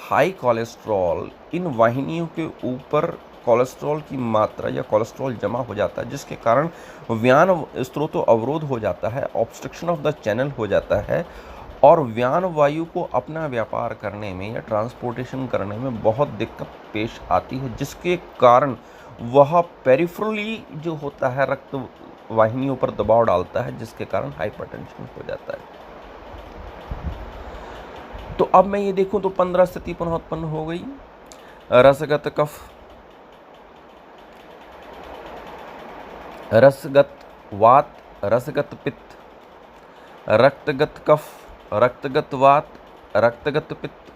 S1: high cholesterol, इन वाहिनियों के ऊपर कोलेस्ट्रॉल की मात्रा या कोलेस्ट्रॉल जमा हो जाता है, जिसके कारण व्यान स्रोतों अवरोध हो जाता है, ऑब्स्ट्रक्शन ऑफ द चैनल हो जाता है, और व्यान वायु को अपना व्यापार करने में या ट्रांसपोर्टेशन करने में बहुत दिक्कत पेश आती है, जिसके कारण वह पेरिफेरली जो होता है रक्त वाहिनियों पर दबाव डालता है, जिसके कारण हाइपरटेंशन हो जाता है। तो अब मैं ये देखूं तो 15 स्थिति पुनः उत्पन्न हो गई। रसगत कफ, रसगत वात, रसगत पित्त, रक्तगत कफ, रक्तगत वात, रक्तगत पित्त,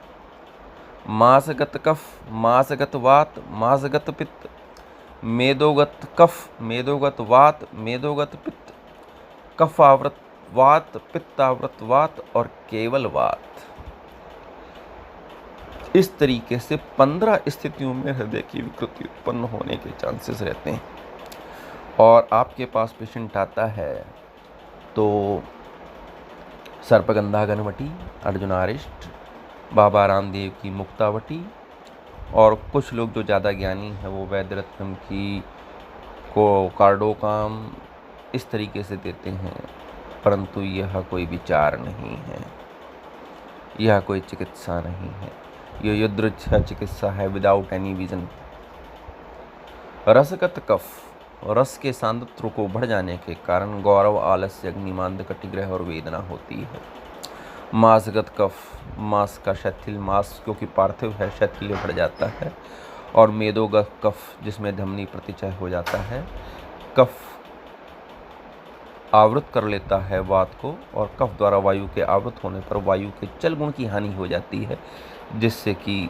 S1: मासगत कफ, मासगत वात, मासगत पित्त, मेदोगत कफ, मेदोगत वात, मेदोगत पित्त, कफावृत वात, पित्तावृत वात और केवल वात। इस तरीके से 15 स्थितियों में हृदय की विकृति उत्पन्न होने के चांसेस रहते हैं। और आपके पास पेशेंट आता है तो सर्पगंधा घनवटी, अर्जुनारिष्ट, बाबा रामदेव की मुक्तावटी, और कुछ लोग जो ज़्यादा ज्ञानी हैं वो वैद्य रत्नम की को कार्डोकाम इस तरीके से देते हैं, परंतु यह कोई विचार नहीं है, यह कोई चिकित्सा नहीं है, यह युद्धृच्छा चिकित्सा है विदाउट एनी विजन। रसगत कफ, रस के सांद्रता को बढ़ जाने के कारण गौरव, आलस्य, अग्निमांद, कटिग्रह और वेदना होती है। मांसगत कफ, मांस का शैथिल, मांस क्योंकि पार्थिव है शैथिल्य बढ़ जाता है। और मेदोगत कफ, जिसमें धमनी प्रतिचय हो जाता है, कफ आवृत कर लेता है वात को, और कफ द्वारा वायु के आवृत होने पर वायु के चल गुण की हानि हो जाती है, जिससे कि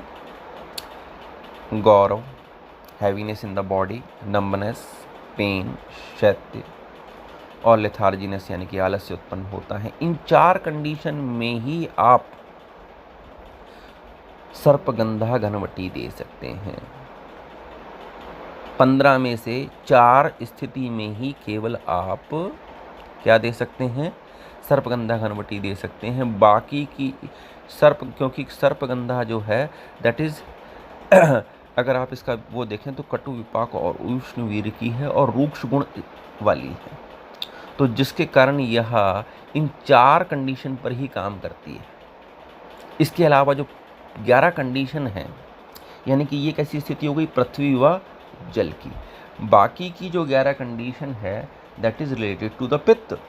S1: गौरव, heaviness in the body, numbness, pain, शैत्य और लेथार्जीनेस यानी कि आलस्य उत्पन्न होता है। इन 4 कंडीशन में ही आप सर्पगंधा घनवटी दे सकते हैं। 15 में से 4 स्थिति में ही केवल आप क्या दे सकते हैं, सर्पगंधा घनवटी दे सकते हैं। बाकी की क्योंकि सर्पगंधा जो है दैट इज अगर आप इसका वो देखें तो कटु विपाक और उष्ण वीर की है और रूक्ष गुण वाली है, तो जिसके कारण यह इन 4 कंडीशन पर ही काम करती है। इसके अलावा जो 11 कंडीशन हैं, यानी कि ये कैसी स्थिति हो गई, पृथ्वी व जल की। बाकी की जो 11 कंडीशन है that is related to the पित्त,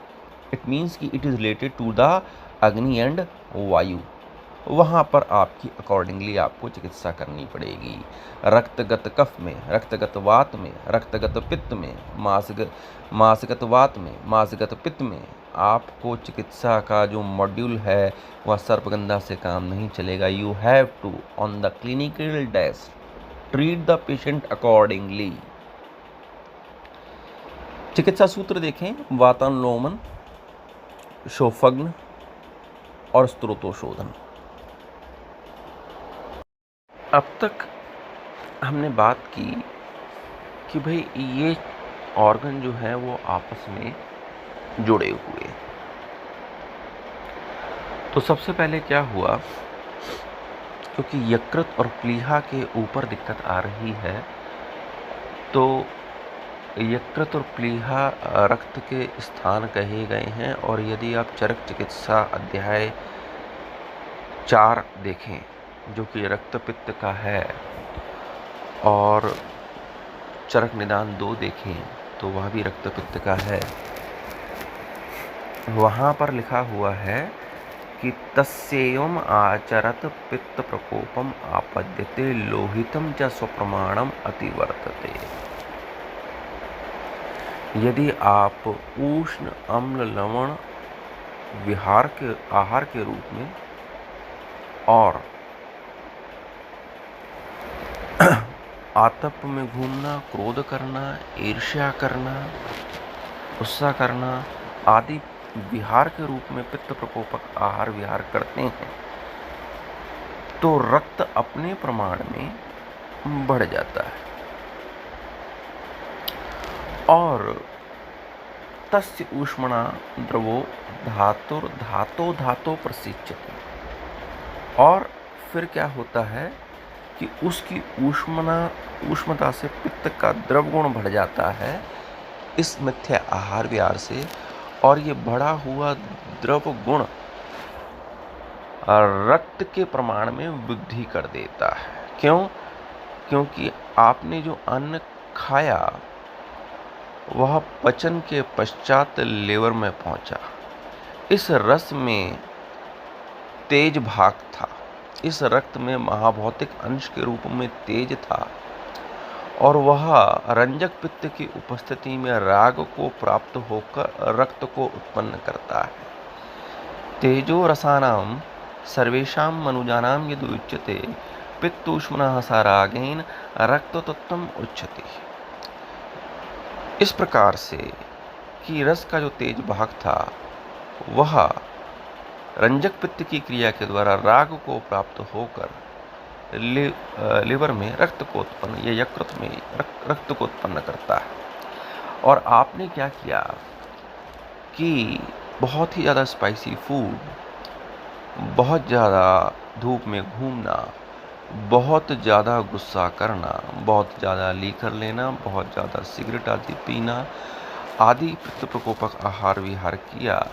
S1: इट मीन्स कि it is related to the agni and vayu. वहाँ पर आपकी अकॉर्डिंगली आपको चिकित्सा करनी पड़ेगी। रक्तगत कफ में, रक्तगत वात में, रक्तगत पित्त में, मासगत वात में, मासगत पित्त में आपको चिकित्सा का जो मॉड्यूल है वह सर्पगंधा से काम नहीं चलेगा। You have to on the clinical desk treat the patient accordingly. चिकित्सा सूत्र देखें, वातानुलोमन, शोफग्न और स्त्रोतोशोधन। अब तक हमने बात की कि भाई ये ऑर्गन जो है वो आपस में जुड़े हुए। तो सबसे पहले क्या हुआ, क्योंकि यकृत और प्लीहा के ऊपर दिक्कत आ रही है, तो यकृत और प्लीहा रक्त के स्थान कहे गए हैं। और यदि आप चरक चिकित्सा अध्याय 4 देखें, जो कि रक्त पित्त का है, और चरक निदान 2 देखें तो वह भी रक्त पित्त का है। वहाँ पर लिखा हुआ है कि तस्येयम् आचरत पित्त प्रकोपम आपद्यते लोहितम च स्वप्रमाणम अतिवर्तते। यदि आप उष्ण अम्ल लवण आहार के रूप में और आतप में घूमना, क्रोध करना, ईर्ष्या करना, गुस्सा करना आदि विहार के रूप में पित्त प्रकोपक आहार विहार करते हैं, तो रक्त अपने प्रमाण में बढ़ जाता है। और तस्य ऊष्मणा द्रवो धातो प्रसिच्यते। और फिर क्या होता है कि उसकी ऊष्मता से पित्त का द्रव गुण बढ़ जाता है इस मिथ्या आहार विहार से। और ये बढ़ा हुआ द्रव गुण रक्त के प्रमाण में वृद्धि कर देता है। क्यों? क्योंकि आपने जो अन्न खाया वह पचन के पश्चात लीवर में पहुंचा। इस रस में तेज भाग था, इस रक्त में महाभौतिक अंश के रूप में तेज था, और वह रंजक पित्त की उपस्थिति में राग को प्राप्त होकर रक्त को उत्पन्न करता है। तेजो रसानाम सर्वेषां मनुजानां यदि उच्यते पित्तूष्मणः स रागेन रक्ततत्त्वम् उच्यते। इस प्रकार से कि रस का जो तेज भाग था वह रंजक पित्त की क्रिया के द्वारा राग को प्राप्त होकर लिवर में रक्त को उत्पन्न, या यकृत में रक्त को उत्पन्न करता है। और आपने क्या किया कि बहुत ही ज़्यादा स्पाइसी फूड, बहुत ज़्यादा धूप में घूमना, बहुत ज़्यादा गुस्सा करना, बहुत ज़्यादा लीकर लेना, बहुत ज़्यादा सिगरेट आदि पीना आदि पित्त प्रकोपक आहार विहार किया,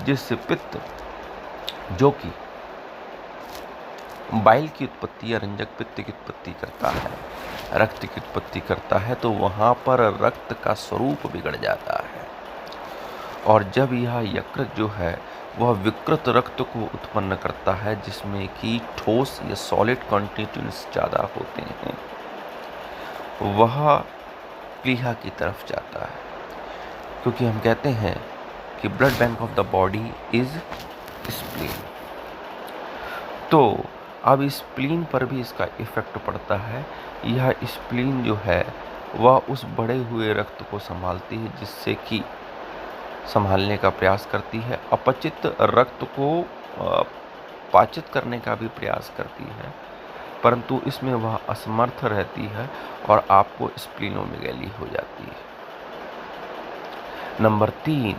S1: जिससे पित्त जो कि बाइल की उत्पत्ति या रंजक पित्त की उत्पत्ति करता है, रक्त की उत्पत्ति करता है, तो वहाँ पर रक्त का स्वरूप बिगड़ जाता है। और जब यह यकृत जो है वह विकृत रक्त को उत्पन्न करता है, जिसमें कि ठोस या सॉलिड क्वांटिटीज ज़्यादा होते हैं, वह प्लीहा की तरफ जाता है। क्योंकि हम कहते हैं कि blood bank of the body is spleen. तो अब स्प्लीन पर भी इसका इफेक्ट पड़ता है। यह स्प्लीन जो है वह उस बढ़े हुए रक्त को संभालती है, जिससे कि संभालने का प्रयास करती है, अपचित रक्त को पाचित करने का भी प्रयास करती है, परंतु इसमें वह असमर्थ रहती है और आपको स्प्लीनोमेगैली हो जाती है। नंबर 3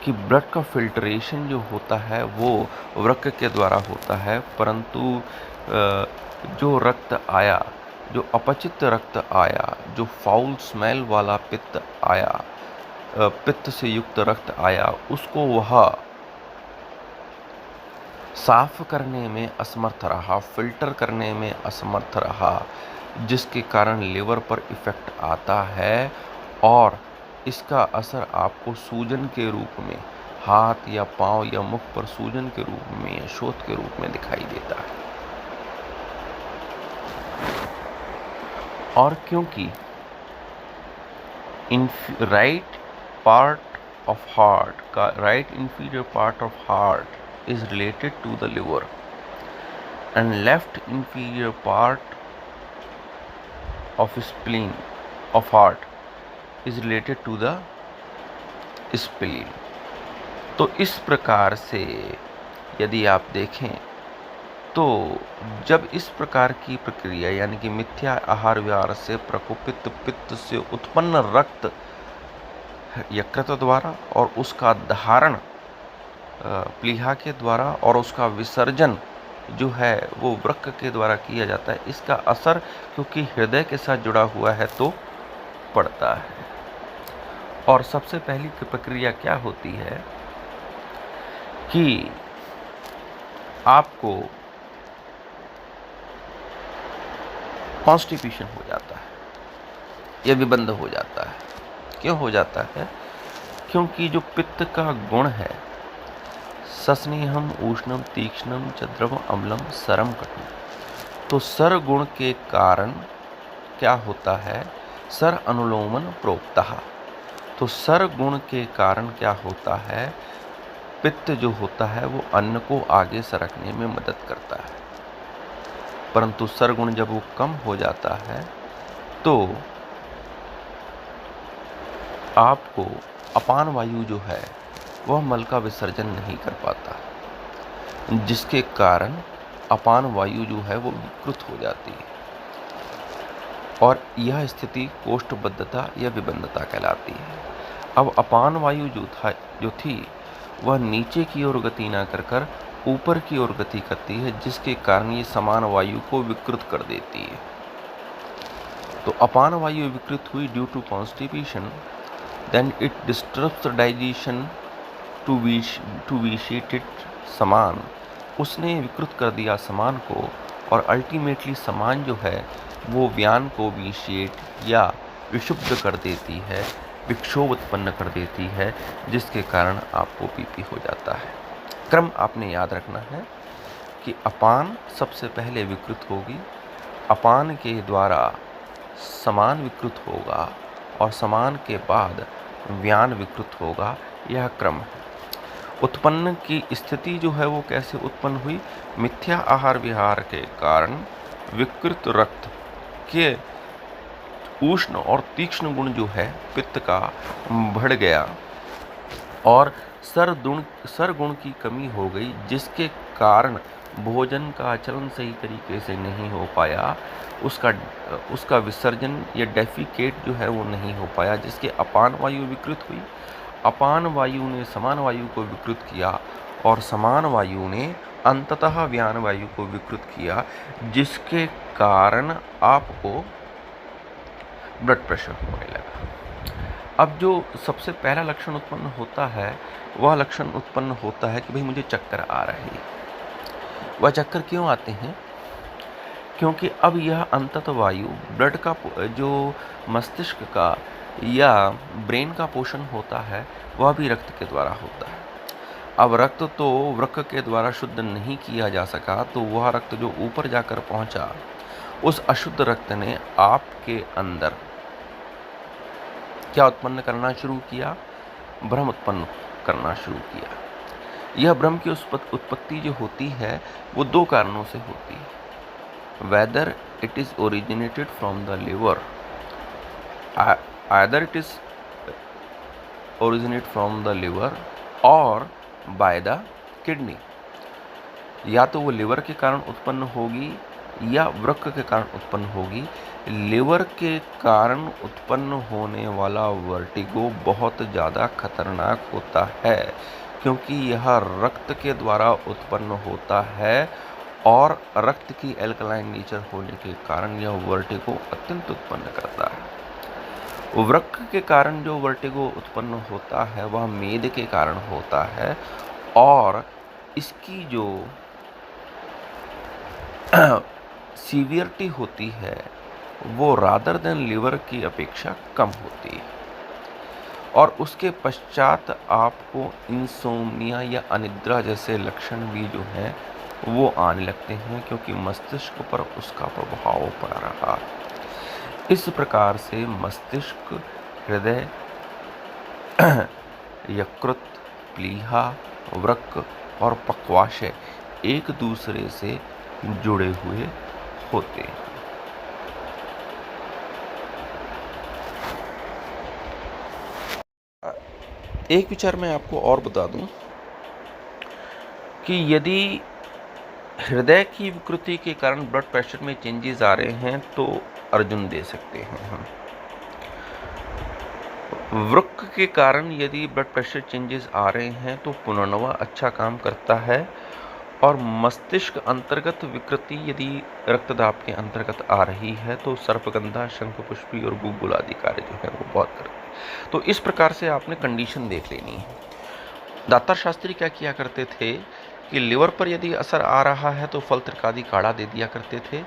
S1: कि ब्लड का फिल्ट्रेशन जो होता है वो वृक्क के द्वारा होता है, परंतु जो रक्त आया, जो अपचित रक्त आया, जो फाउल स्मेल वाला पित्त आया, पित्त से युक्त रक्त आया, उसको वह साफ करने में असमर्थ रहा, फिल्टर करने में असमर्थ रहा, जिसके कारण लिवर पर इफेक्ट आता है और इसका असर आपको सूजन के रूप में, हाथ या पांव या मुख पर सूजन के रूप में या शोथ के रूप में दिखाई देता है। और क्योंकि right inferior part of heart is related to the liver and left inferior part of spleen of heart is related to the spleen। तो इस प्रकार से यदि आप देखें तो जब इस प्रकार की प्रक्रिया यानी कि मिथ्या आहार विहार से प्रकोपित पित्त से उत्पन्न रक्त यकृत द्वारा और उसका धारण प्लीहा के द्वारा और उसका विसर्जन जो है वो वृक्क के द्वारा किया जाता है, इसका असर क्योंकि हृदय के साथ जुड़ा हुआ है तो पड़ता है। और सबसे पहली प्रक्रिया क्या होती है कि आपको कॉन्स्टिपेशन हो जाता है या विबंध हो जाता है। क्यों हो जाता है? क्योंकि जो पित्त का गुण है, सस्नेहम उष्णम तीक्ष्णम च द्रवम अम्लम सरम कटुम, तो सर गुण के कारण क्या होता है? सर अनुलोमन प्रोक्तः। तो सर गुण के कारण क्या होता है? पित्त जो होता है वो अन्न को आगे सरकने में मदद करता है। परंतु सरगुण जब वो कम हो जाता है तो आपको अपान वायु जो है वह मल का विसर्जन नहीं कर पाता, जिसके कारण अपान वायु जो है वो विकृत हो जाती है और यह स्थिति कोष्ठबद्धता या विबंधता कहलाती है। अब अपान वायु जो थी वह नीचे की ओर गति ना कर ऊपर की ओर गति करती है, जिसके कारण ये समान वायु को विकृत कर देती है। तो अपान वायु विकृत हुई due to constipation, then it disturbs the digestion to vitiate it samana. उसने विकृत कर दिया समान को और अल्टीमेटली समान जो है वो व्यान को विशिएट या विशुद्ध कर देती है, विक्षोभ उत्पन्न कर देती है, जिसके कारण आपको पीपी हो जाता है। क्रम आपने याद रखना है कि अपान सबसे पहले विकृत होगी, अपान के द्वारा समान विकृत होगा और समान के बाद व्यान विकृत होगा। यह क्रम है। उत्पन्न की स्थिति जो है वो कैसे उत्पन्न हुई? मिथ्या आहार विहार के कारण विकृत रक्त के उष्ण और तीक्ष्ण गुण जो है पित्त का बढ़ गया और सर गुण की कमी हो गई, जिसके कारण भोजन का आचरण सही तरीके से नहीं हो पाया, उसका विसर्जन या डेफिकेट जो है वो नहीं हो पाया, जिसके अपान वायु विकृत हुई। अपान वायु ने समान वायु को विकृत किया और समान वायु ने अंततः व्यान वायु को विकृत किया, जिसके कारण आपको ब्लड प्रेशर होने लगा। अब जो सबसे पहला लक्षण उत्पन्न होता है वह लक्षण उत्पन्न होता है कि भाई मुझे चक्कर आ रहे हैं। वह चक्कर क्यों आते हैं? क्योंकि अब यह अंततः वायु ब्लड का जो मस्तिष्क का या ब्रेन का पोषण होता है वह भी रक्त के द्वारा होता है। अब रक्त तो वृक्क के द्वारा शुद्ध नहीं किया जा सका, तो वह रक्त जो ऊपर जाकर पहुंचा, उस अशुद्ध रक्त ने आपके अंदर क्या उत्पन्न करना शुरू किया? भ्रम उत्पन्न करना शुरू किया। यह भ्रम की उत्पत्ति जो होती है वो दो कारणों से होती है। Whether it is originated from the liver, either it is originate from the liver और बाय द किडनी। या तो वो लिवर के कारण उत्पन्न होगी या वृक्क के कारण उत्पन्न होगी। लिवर के कारण उत्पन्न होने वाला वर्टिगो बहुत ज़्यादा खतरनाक होता है, क्योंकि यह रक्त के द्वारा उत्पन्न होता है और रक्त की एल्कलाइन नेचर होने के कारण यह वर्टिगो अत्यंत उत्पन्न करता है। वृक्क के कारण जो वर्टिगो उत्पन्न होता है वह मेद के कारण होता है और इसकी जो सीवियरिटी होती है वो रादर देन लिवर की अपेक्षा कम होती है और उसके पश्चात आपको इंसोम्निया या अनिद्रा जैसे लक्षण भी जो हैं वो आने लगते हैं, क्योंकि मस्तिष्क पर उसका प्रभाव पड़ रहा। इस प्रकार से मस्तिष्क, हृदय, यकृत, प्लीहा, वृक्क और पक्वाशय एक दूसरे से जुड़े हुए होते हैं। एक विचार मैं आपको और बता दूं कि यदि हृदय की विकृति के कारण ब्लड प्रेशर में चेंजेस आ रहे हैं तो अर्जुन दे सकते हैं हम। वृक्क के कारण यदि ब्लड प्रेशर चेंजेस आ रहे हैं तो पुनर्नवा अच्छा काम करता है और मस्तिष्क अंतर्गत विकृति यदि रक्तदाब के अंतर्गत आ रही है तो सर्पगंधा, शंखपुष्पी और गुग्गुल आदि कार्य जो है वो बहुत करते हैं। तो इस प्रकार से आपने कंडीशन देख लेनी है। दातार शास्त्री क्या किया करते थे कि लिवर पर यदि असर आ रहा है तो फल त्रिकादि काढ़ा दे दिया करते थे।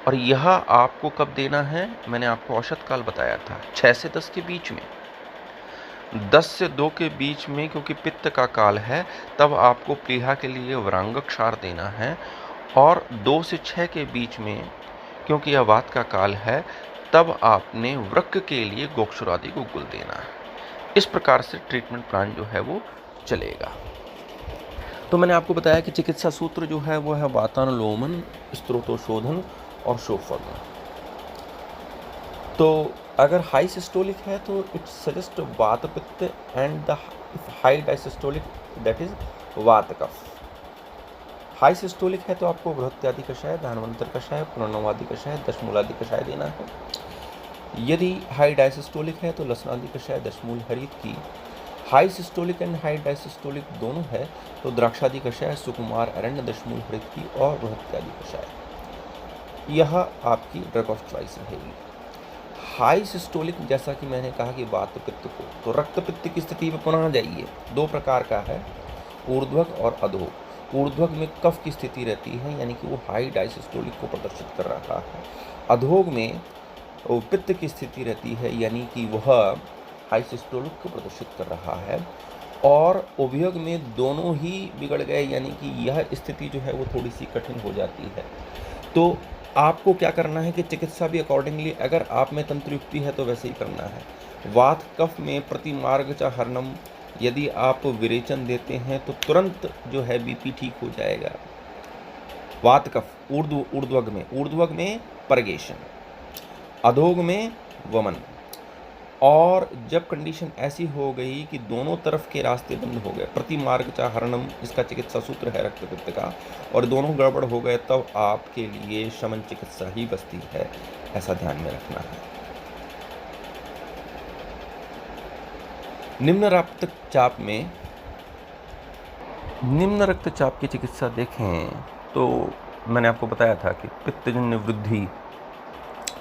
S1: और यह आपको कब देना है, मैंने आपको औषध काल बताया था 6 से 10 के बीच में, 10 से 2 के बीच में, क्योंकि पित्त का काल है, तब आपको प्लीहा के लिए वरांग क्षार देना है। और 2 से 6 के बीच में, क्योंकि यह वात का काल है, तब आपने वृक्क के लिए गोक्षुरादि को गुल देना है। इस प्रकार से ट्रीटमेंट प्लान जो है वो चलेगा। तो मैंने आपको बताया कि चिकित्सा सूत्र जो है वो है वातानुलोमन, स्त्रोतोशोधन और शोफन। तो अगर हाई सिस्टोलिक है तो इट सजेस्ट वात पित्त, and the high diastolic that is वात कफ। हाई सिस्टोलिक है तो आपको बृहत्यादि कषाय, धानवंतर कषाय, पुनर्नवादि कषाय, दशमूलादि कषाय देना है। यदि हाई डायसिस्टोलिक है तो लसनादि कषाय, दशमूल हरित की। High systolic and high diastolic दोनों है तो द्राक्षादि कषाय, सुकुमार अरण्य, दशमूल हरित की और बृहत्यादि कषाय। यह आपकी ड्रग ऑफ चॉइस रहेगी। हाई सिस्टोलिक, जैसा कि मैंने कहा कि वात पित्त को, तो रक्त पित्त की स्थिति में पुनः जाइए। 2 प्रकार का है, ऊर्ध्वक और अधोग। ऊर्ध्वक में कफ की स्थिति रहती है, यानी कि वो हाई डायसिस्टोलिक को प्रदर्शित कर रहा है। अधोग में वो पित्त की स्थिति रहती है, यानी कि वह हाई सिस्टोलिक को प्रदर्शित कर रहा है। और उभयोग में दोनों ही बिगड़ गए, यानी कि यह स्थिति जो है वो थोड़ी सी कठिन हो जाती है। तो आपको क्या करना है कि चिकित्सा भी अकॉर्डिंगली, अगर आप में तंत्र युक्ति है तो वैसे ही करना है। वात कफ में प्रतिमार्ग च हरणम, यदि आप विरेचन देते हैं तो तुरंत जो है बीपी ठीक हो जाएगा। वात कफ ऊर्ध्वग में परगेशन, अधोग में वमन। और जब कंडीशन ऐसी हो गई कि दोनों तरफ के रास्ते बंद हो गए, प्रतिमार्ग च हरणम इसका चिकित्सा सूत्र है रक्त पित्त का, और दोनों गड़बड़ हो गए, तब आपके लिए शमन चिकित्सा ही बचती है। ऐसा ध्यान में रखना है। निम्न रक्तचाप की चिकित्सा देखें तो मैंने आपको बताया था कि पित्तजन्य वृद्धि,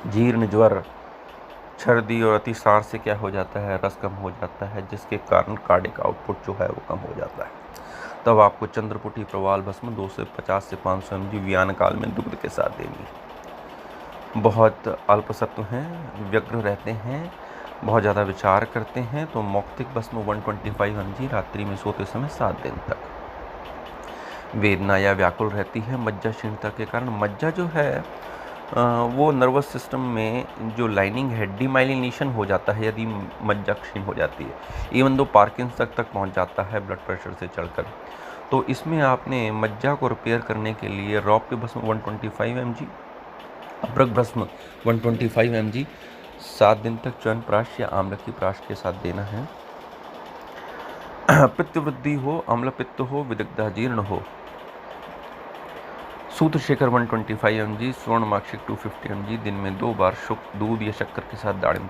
S1: जीर्ण, ज्वर, छर्दी और अतिसार से क्या हो जाता है, रस कम हो जाता है, जिसके कारण कार्डिक आउटपुट जो है वो कम हो जाता है। तब आपको चंद्रपुटी प्रवाल भस्म 250 से 500 mg व्यान काल में दुग्ध के साथ देनी। बहुत अल्पसत्व हैं, व्यग्र रहते हैं, बहुत ज़्यादा विचार करते हैं, तो मौक्तिक भस्म 125 mg रात्रि में सोते समय 7 दिन तक। वेदना या व्याकुल रहती है मज्जा क्षीणता के कारण। मज्जा जो है वो नर्वस सिस्टम में जो लाइनिंग है, डीमाइलिनेशन हो जाता है यदि मज्जा क्षीण हो जाती है। इवन दो पार्किंसंस तक पहुंच जाता है ब्लड प्रेशर से चढ़कर। तो इसमें आपने मज्जा को रिपेयर करने के लिए रौप्य भस्म 125 mg, अभ्रक भस्म 125 mg 7 दिन तक च्यवनप्राश या आम्लकी प्राश के साथ देना है। पित्त वृद्धि हो, अम्ल पित्त हो, विदग्धा जीर्ण हो, सूत्र शेखर 125 mg, स्वर्ण माक्षिक 250 mg दिन में 2 बार शुक्र दूध या शक्कर के साथ दाड़िम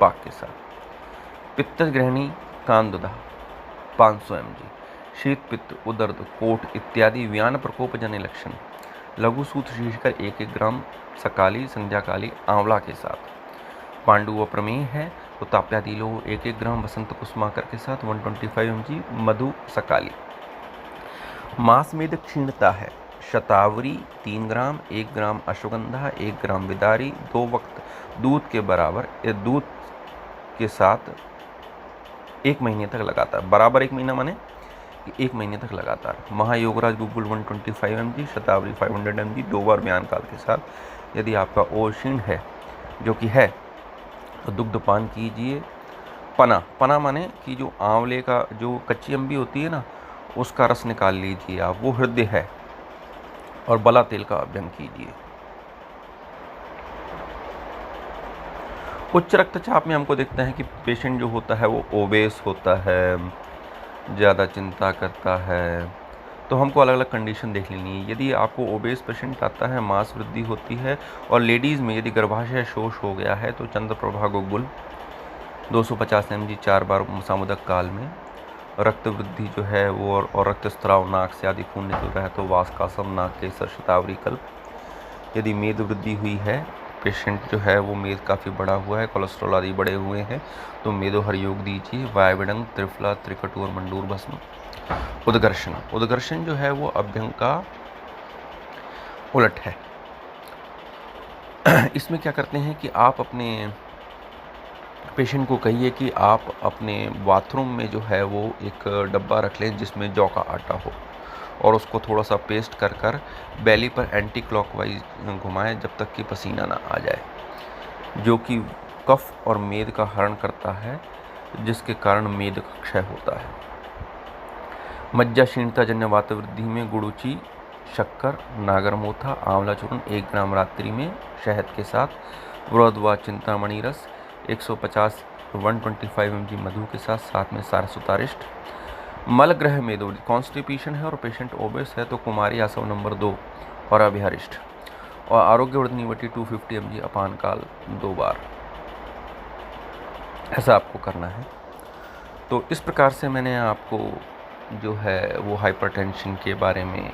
S1: पाक के साथ। पित्त ग्रहणी कांदुदा 500 mg, शीत पित्त, उदर्द, कोट इत्यादि व्यान प्रकोप जन्य लक्षण। लघु सूत्र शेखर 1-1 ग्राम सकाली संध्याकाली आंवला के साथ। पांडु अप्रमेय है तो ताप्यादि लो 1-1 ग्राम वसंत कुसुमाकर के साथ 125 mg मधु सकाली। मांस में क्षीणता है, शतावरी 3 ग्राम, 1 ग्राम अश्वगंधा, 1 ग्राम विदारी 2 वक्त दूध के बराबर दूध के साथ 1 महीने तक लगातार। बराबर 1 महीना माने 1 महीने तक लगातार। महायोगराज गुगुल 125 mg, शतावरी 500 mg 2 बार व्यान काल के साथ। यदि आपका ओशीण है, जो कि है, तो दुग्ध पान कीजिए। पना माने कि जो आंवले का जो कच्ची अम्बी होती है ना, उसका रस निकाल लीजिए आप, वो हृदय है। और बला तेल का अभ्यंग कीजिए। उच्च रक्तचाप में हमको देखते हैं कि पेशेंट जो होता है वो ओबेस होता है, ज़्यादा चिंता करता है, तो हमको अलग अलग कंडीशन देख लेनी है। यदि आपको ओबेस पेशेंट आता है, मांस वृद्धि होती है, और लेडीज़ में यदि गर्भाशय शोष हो गया है, तो चंद्रप्रभा गुगुल 250 mg 4 बार सामुदक काल में। रक्त वृद्धि जो है वो और रक्तस्राव, नाक से आदि खून निकल रहा है, तो वास्कासम, नाक केसर, शतावरी कल्प। यदि मेद वृद्धि हुई है पेशेंट जो है वो मेद काफ़ी बड़ा हुआ है, कोलेस्ट्रॉल आदि बढ़े हुए हैं, तो मेदो हर योग दीजिए। वायविडंग, त्रिफला, त्रिकटु और मंडूर भस्म। उद्घर्षण, उद्घर्षण जो है वो अभ्यंग का उलट है। इसमें क्या करते हैं कि आप अपने पेशेंट को कहिए कि आप अपने बाथरूम में जो है वो एक डब्बा रख लें जिसमें जौ का आटा हो, और उसको थोड़ा सा पेस्ट कर कर बेली पर एंटी क्लॉकवाइज घुमाएं जब तक कि पसीना ना आ जाए, जो कि कफ और मेद का हरण करता है, जिसके कारण मेद का क्षय होता है। मज्जा क्षीणता जन्य वात वृद्धि में गुड़ूची, शक्कर, नागरमोथा, आंवला चूर्ण 1 ग्राम रात्रि में शहद के साथ, वृद्ध व चिंतामणि रस 150 125 mg मधु के साथ में सारस्वतारिष्ट। मलग्रह मेदोली, कॉन्स्टिपेशन है और पेशेंट ओबेस है तो कुमारी आसव नंबर 2 और अभिहरिष्ट, और आरोग्यवर्धनी वटी 250 mg अपान काल 2 बार। ऐसा आपको करना है। तो इस प्रकार से मैंने आपको जो है वो हाइपरटेंशन के बारे में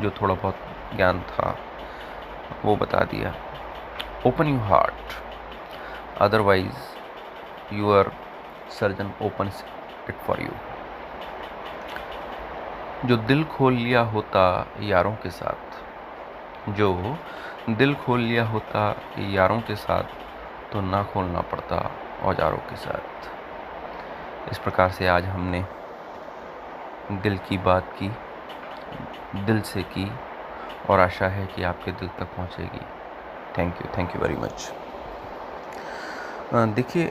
S1: जो थोड़ा बहुत ज्ञान था वो बता दिया। Open your heart, otherwise your surgeon opens it for you. जो दिल खोल लिया होता यारों के साथ, जो दिल खोल लिया होता यारों के साथ, तो ना खोलना पड़ता औजारों के साथ। इस प्रकार से आज हमने दिल की बात की, दिल से की, और आशा है कि आपके दिल तक पहुंचेगी। Thank you very much. देखिए